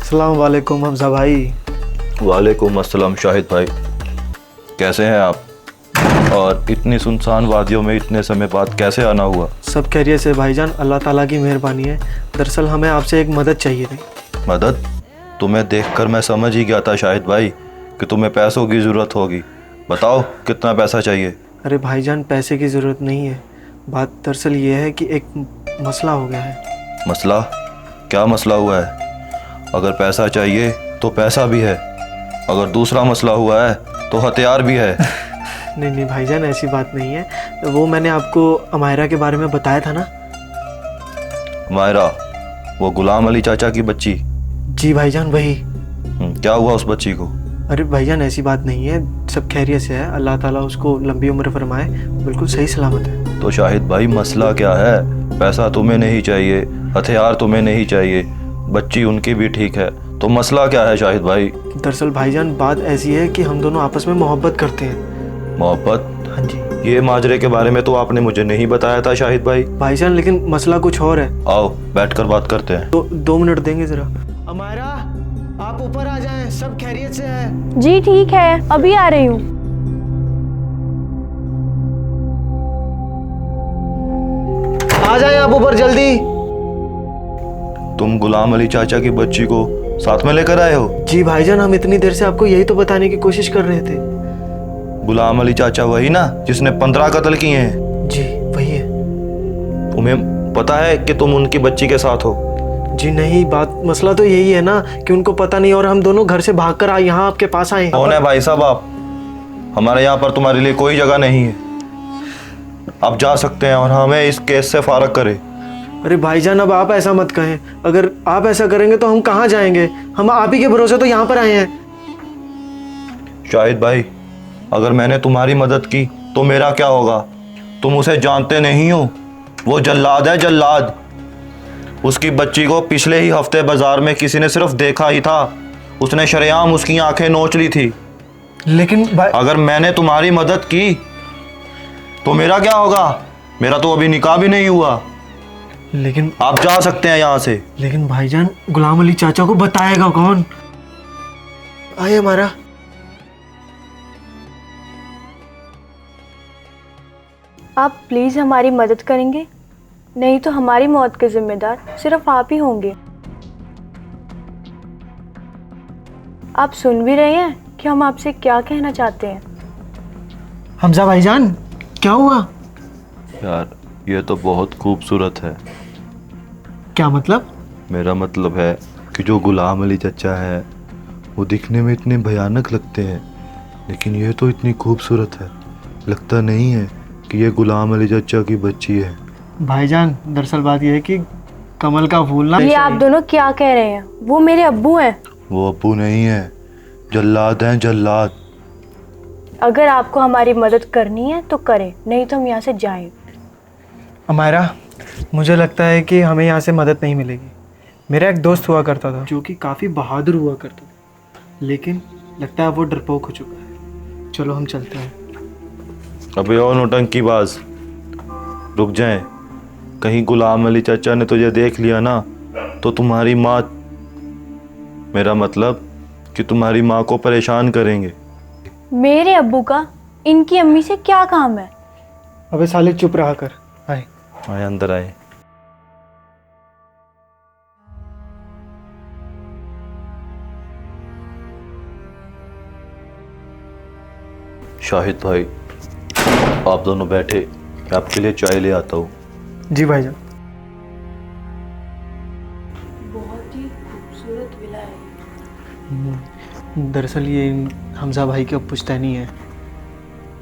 अस्सलाम वालेकुम हमजा भाई। वालेकुम अस्सलाम शाहिद भाई, कैसे हैं आप? और इतनी सुनसान वादियों में इतने समय बाद कैसे आना हुआ? सब खैरियत से भाईजान, अल्लाह ताला की मेहरबानी है। दरअसल हमें आपसे एक मदद चाहिए थी। मदद? तुम्हें देखकर मैं समझ ही गया था शाहिद भाई कि तुम्हें पैसों की ज़रूरत होगी। बताओ कितना पैसा चाहिए? अरे भाईजान, पैसे की ज़रूरत नहीं है। बात दरअसल ये है कि एक मसला हो गया है। मसला? क्या मसला हुआ है? अगर पैसा चाहिए तो पैसा भी है, अगर दूसरा मसला हुआ है तो हथियार भी है। नहीं नहीं भाईजान, ऐसी बात नहीं है। वो मैंने आपको अमायरा के बारे में बताया था ना। मायरा? वो गुलाम अली चाचा की बच्ची? जी भाईजान, वही। क्या हुआ उस बच्ची को? अरे भाईजान, ऐसी बात नहीं है, सब खैरियत से है। अल्लाह ताला उसको लंबी उम्र फरमाए, बिल्कुल सही सलामत है। तो शाहिद भाई मसला क्या है? पैसा तुम्हें नहीं चाहिए, हथियार तुम्हें नहीं चाहिए, बच्ची उनकी भी ठीक है, तो मसला क्या है शाहिद भाई? दरअसल भाईजान, बात ऐसी है कि हम दोनों आपस में मोहब्बत करते हैं। मोहब्बत? हाँ जी। ये माजरे के बारे में तो आपने मुझे नहीं बताया था शाहिद भाई। भाईजान लेकिन मसला कुछ और है। आओ बैठकर बात करते हैं। 2 मिनट देंगे जरा? अमायरा, आप ऊपर आ जाएं, सब खैरियत से है। जी ठीक है, अभी आ रही हूँ। आ जाएं आप ऊपर जल्दी। तुम गुलाम अली चाचा की बच्ची को साथ में लेकर आए हो? जी भाईजान, हम इतनी देर से आपको यही तो बताने की कोशिश कर रहे थे। गुलाम अली चाचा वही ना जिसने 15 कत्ल किए हैं? जी वही है। तुम्हें पता है कि तुम उनकी बच्ची के साथ हो? जी नहीं, बात मसला तो यही है ना कि उनको पता नहीं और हम दोनों घर से भागकर यहाँ आपके पास आए हैं। कौन है भाई साहब आप? हमारे यहाँ पर तुम्हारे लिए कोई जगह नहीं है, आप जा सकते हैं और हमें इस केस से फारग करें। अरे भाईजान, अब आप ऐसा मत कहें। अगर आप ऐसा करेंगे तो हम कहाँ जाएंगे? हम आप ही के भरोसे तो यहाँ पर आए हैं। शाहिद भाई, अगर मैंने तुम्हारी मदद की तो मेरा क्या होगा? तुम उसे जानते नहीं हो, वो जल्लाद है, जल्लाद। उसकी बच्ची को पिछले ही हफ्ते बाजार में किसी ने सिर्फ देखा ही था, उसने शरेआम उसकी आंखें नोच ली थी। लेकिन अगर मैंने तुम्हारी मदद की तो मेरा क्या होगा? मेरा तो अभी निकाह भी नहीं हुआ। लेकिन आप जा सकते हैं यहाँ से। लेकिन भाईजान, गुलाम अली चाचा को बताएगा कौन? आइए हमारा। आप प्लीज़ हमारी मदद करेंगे, नहीं तो हमारी मौत के जिम्मेदार सिर्फ आप ही होंगे। आप सुन भी रहे हैं कि हम आपसे क्या कहना चाहते हैं। हमजा भाईजान, क्या हुआ? यार ये तो बहुत खूबसूरत है। क्या मतलब? मेरा मतलब है कि जो गुलाम अली चाचा है वो दिखने में इतने भयानक लगते हैं, लेकिन ये तो इतनी खूबसूरत है, लगता नहीं है कि ये गुलाम अली चाचा की बच्ची है। भाईजान दरअसल बात यह है कि कमल का फूल ना। ये आप दोनों क्या कह रहे हैं? वो मेरे अब्बू हैं। वो अब्बू नहीं है, जल्लाद हैं, जल्लाद। अगर आपको हमारी मदद करनी है तो करें, नहीं तो हम यहाँ से जाएं। अमायरा, मुझे लगता है कि हमें यहाँ से मदद नहीं मिलेगी। मेरा एक दोस्त हुआ करता था जो कि काफ़ी बहादुर हुआ करता था, लेकिन लगता है वो डरपोक हो चुका है। चलो हम चलते हैं। अबे और नौटंकीबाज, रुक जाएं। कहीं गुलाम अली चाचा ने तुझे देख लिया ना तो तुम्हारी माँ, मेरा मतलब कि तुम्हारी माँ को परेशान करेंगे। मेरे अब्बू का इनकी अम्मी से क्या काम है? अबे साले चुप रहा कर। आए आए, अंदर आए। शाहिद भाई, आप दोनों बैठे, मैं आपके लिए चाय ले आता हूँ। जी भाईजान। बहुत ही खूबसूरत विला है। दरअसल ये हमजा भाई के पुश्तैनी है।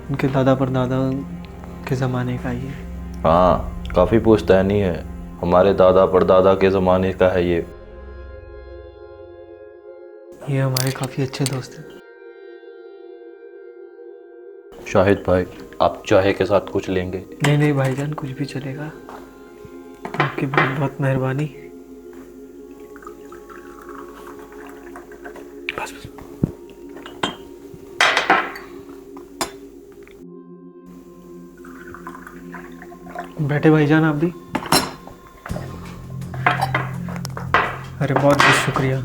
उनके दादा परदादा के ज़माने का ये। हाँ, काफ़ी पुश्तैनी है, हमारे दादा परदादा के ज़माने का है ये हमारे काफ़ी अच्छे दोस्त हैं। शाहिद भाई, आप चाय के साथ कुछ लेंगे? नहीं नहीं भाईजान, कुछ भी चलेगा, आपकी बहुत बहुत मेहरबानी। बस बस। बैठे भाईजान आप भी। अरे बहुत बहुत शुक्रिया।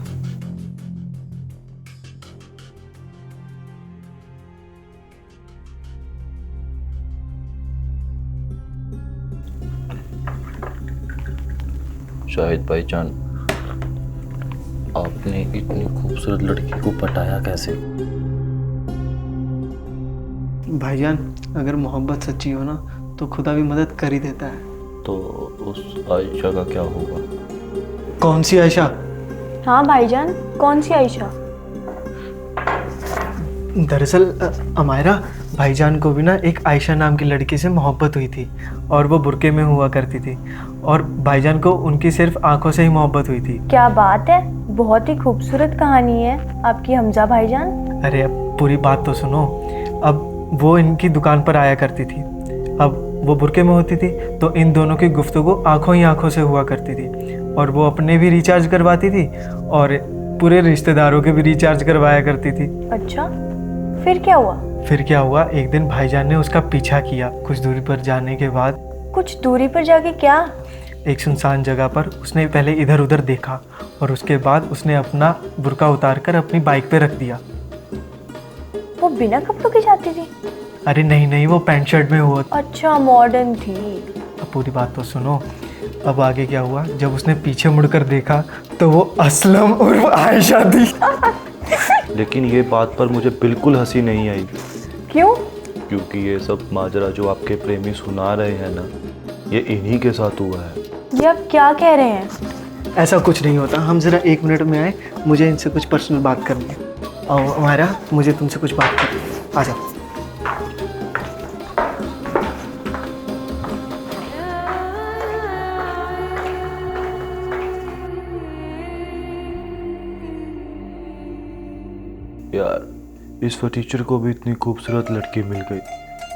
शाहिद भाईजान, आपने इतनी खूबसूरत लड़की को पटाया कैसे? भाईजान, अगर मोहब्बत सच्ची हो ना तो खुदा भी मदद कर ही देता है। तो उस आयशा का क्या होगा? कौन सी आयशा? हाँ भाईजान, कौन सी आयशा? दरअसल अमायरा, भाईजान को भी ना एक आयशा नाम की लड़की से मोहब्बत हुई थी और वो बुर्के में हुआ करती थी, और भाईजान को उनकी सिर्फ आंखों से ही मोहब्बत हुई थी। क्या बात है, बहुत ही खूबसूरत कहानी है आपकी हमजा भाईजान। अरे अब पूरी बात तो सुनो। अब वो इनकी दुकान पर आया करती थी, अब वो बुर्के में होती थी तो इन दोनों की गुफ्तगू आंखों ही आंखों से हुआ करती थी, और वो अपने भी रिचार्ज करवाती थी और पूरे रिश्तेदारों के भी रिचार्ज करवाया करती थी। अच्छा, फिर क्या हुआ? फिर क्या हुआ, एक दिन भाईजान ने उसका पीछा किया। कुछ दूरी पर जाने के बाद, कुछ दूरी पर जाके क्या? एक सुनसान जगह पर उसने पहले इधर उधर देखा और उसके बाद उसने अपना बुर्का उतार कर अपनी बाइक पे रख दिया। वो बिना कपड़ों की जाती थी? अरे नहीं नहीं, वो पैंट शर्ट में हुआ। अच्छा, मॉडर्न थी। अब पूरी बात तो सुनो। अब आगे क्या हुआ, जब उसने पीछे मुड़कर देखा तो वो असलम और वो आयशा थी। लेकिन ये बात पर मुझे बिल्कुल हंसी नहीं आई। क्यों? क्योंकि ये सब माजरा जो आपके प्रेमी सुना रहे हैं ना, ये इन्हीं के साथ हुआ है। ये आप क्या कह रहे हैं? ऐसा कुछ नहीं होता, हम ज़रा 1 मिनट में आए, मुझे इनसे कुछ पर्सनल बात करनी है। और हमारा, मुझे तुमसे कुछ बात करनी है, आ जाओ। यार, इस फटीचर को भी इतनी खूबसूरत लड़की मिल गई,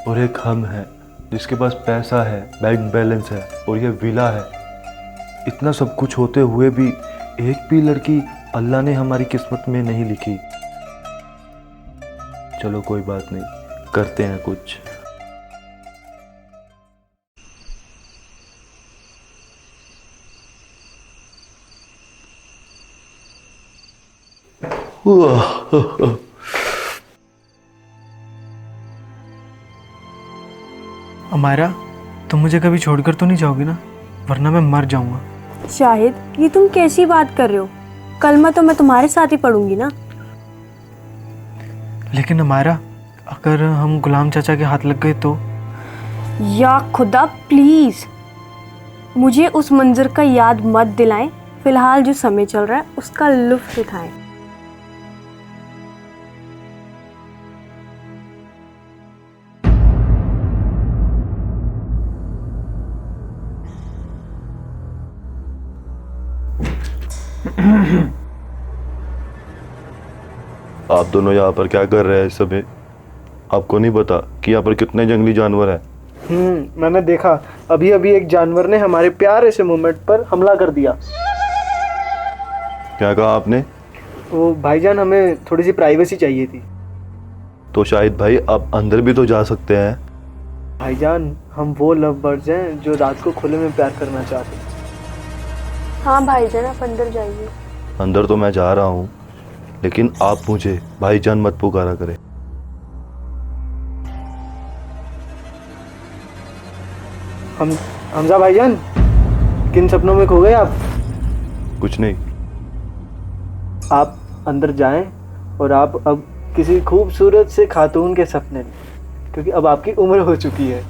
और एक हम हैं जिसके पास पैसा है, बैंक बैलेंस है और ये विला है। इतना सब कुछ होते हुए भी एक भी लड़की अल्लाह ने हमारी किस्मत में नहीं लिखी। चलो कोई बात नहीं, करते हैं कुछ। अमायरा, तुम मुझे कभी छोड़कर तो नहीं जाओगी ना, वरना मैं मर जाऊंगा। शाहिद, ये तुम कैसी बात कर रहे हो? कलमा तो मैं तुम्हारे साथ ही पढ़ूंगी ना। लेकिन अमायरा, अगर हम गुलाम चाचा के हाथ लग गए तो? या खुदा प्लीज, मुझे उस मंजर का याद मत दिलाएं। फिलहाल जो समय चल रहा है उसका लुत्फ उठाएं। आप दोनों यहाँ पर क्या कर रहे हैं इस समय? आपको नहीं पता कि यहाँ पर कितने जंगली जानवर हैं? मैंने देखा, अभी अभी एक जानवर ने हमारे प्यारे से मोमेंट पर हमला कर दिया। क्या कहा आपने? वो भाईजान, हमें थोड़ी सी प्राइवेसी चाहिए थी। तो शाहिद भाई, आप अंदर भी तो जा सकते हैं। भाईजान, हम वो लव बर्ड्स हैं जो रात को खुले में प्यार करना चाहते हैं। हाँ भाईजान, आप अंदर जाइए। अंदर तो मैं जा रहा हूँ, लेकिन आप मुझे भाईजान मत पुकारा करें। हमजा भाईजान, किन सपनों में खो गए आप? कुछ नहीं। आप अंदर जाएं और आप अब किसी खूबसूरत से खातून के सपने में, क्योंकि अब आपकी उम्र हो चुकी है।